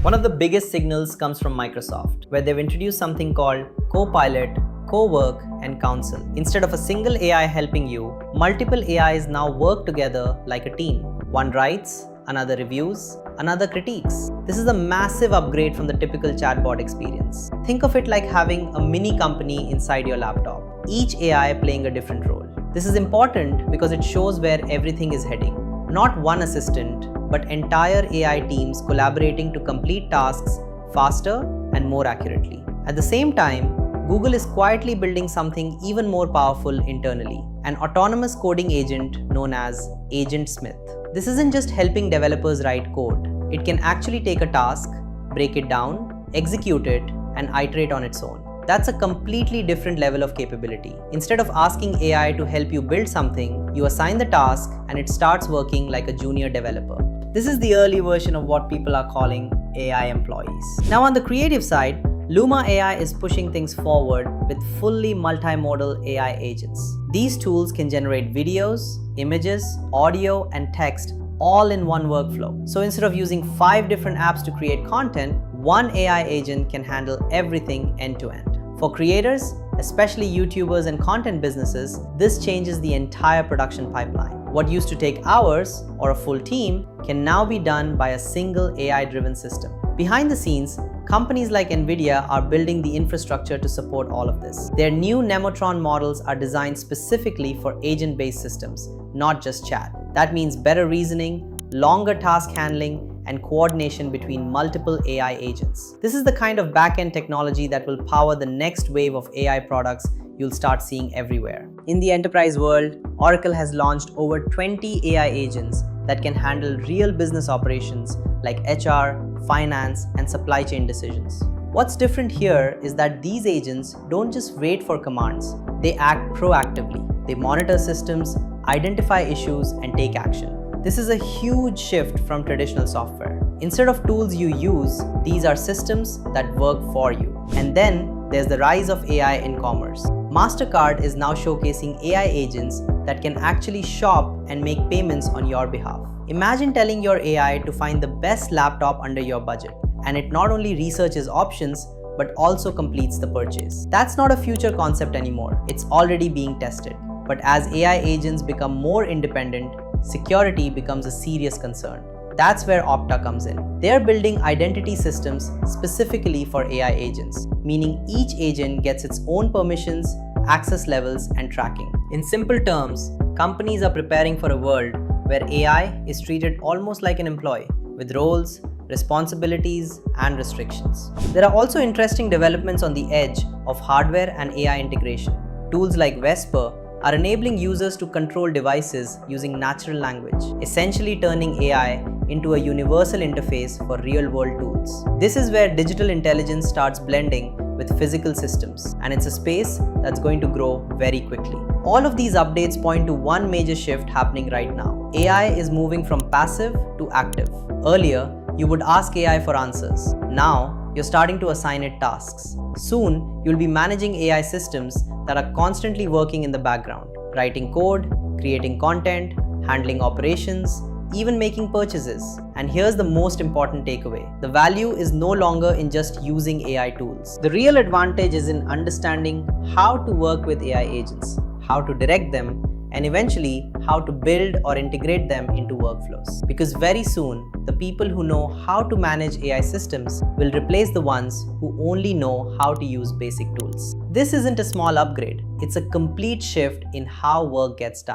One of the biggest signals comes from Microsoft, where they've introduced something called Copilot, Co-work, and Counsel. Instead of a single AI helping you, multiple AIs now work together like a team. One writes, another reviews, another critiques. This is a massive upgrade from the typical chatbot experience. Think of it like having a mini company inside your laptop, each AI playing a different role. This is important because it shows where everything is heading. Not one assistant, but entire AI teams collaborating to complete tasks faster and more accurately. At the same time, Google is quietly building something even more powerful internally, an autonomous coding agent known as Agent Smith. This isn't just helping developers write code. It can actually take a task, break it down, execute it, and iterate on its own. That's a completely different level of capability. Instead of asking AI to help you build something, you assign the task and it starts working like a junior developer. This is the early version of what people are calling AI employees. Now on the creative side, Luma AI is pushing things forward with fully multimodal AI agents. These tools can generate videos, images, audio, and text all in one workflow. So instead of using 5 different apps to create content, one AI agent can handle everything end to end. For creators, especially YouTubers and content businesses, this changes the entire production pipeline. What used to take hours or a full team can now be done by a single AI-driven system. Behind the scenes, companies like NVIDIA are building the infrastructure to support all of this. Their new Nemotron models are designed specifically for agent-based systems, not just chat. That means better reasoning, longer task handling, and coordination between multiple AI agents. This is the kind of back-end technology that will power the next wave of AI products you'll start seeing everywhere. In the enterprise world, Oracle has launched over 20 AI agents that can handle real business operations like HR, finance, and supply chain decisions. What's different here is that these agents don't just wait for commands, they act proactively. They monitor systems, identify issues, and take action. This is a huge shift from traditional software. Instead of tools you use, these are systems that work for you. And then there's the rise of AI in commerce. MasterCard is now showcasing AI agents that can actually shop and make payments on your behalf. Imagine telling your AI to find the best laptop under your budget, and it not only researches options, but also completes the purchase. That's not a future concept anymore. It's already being tested. But as AI agents become more independent, security becomes a serious concern. That's where Okta comes in. They're building identity systems specifically for AI agents, meaning each agent gets its own permissions, access levels, and tracking. In simple terms, companies are preparing for a world where AI is treated almost like an employee, with roles, responsibilities, and restrictions. There are also interesting developments on the edge of hardware and AI integration. Tools like Vesper are enabling users to control devices using natural language, essentially turning AI into a universal interface for real-world tools. This is where digital intelligence starts blending with physical systems, and it's a space that's going to grow very quickly. All of these updates point to one major shift happening right now. AI is moving from passive to active. Earlier, you would ask AI for answers. Now, you're starting to assign it tasks. Soon, you'll be managing AI systems that are constantly working in the background, writing code, creating content, handling operations, even making purchases. And here's the most important takeaway. The value is no longer in just using AI tools. The real advantage is in understanding how to work with AI agents, how to direct them, and eventually how to build or integrate them into workflows. Because very soon, the people who know how to manage AI systems will replace the ones who only know how to use basic tools. This isn't a small upgrade, it's a complete shift in how work gets done.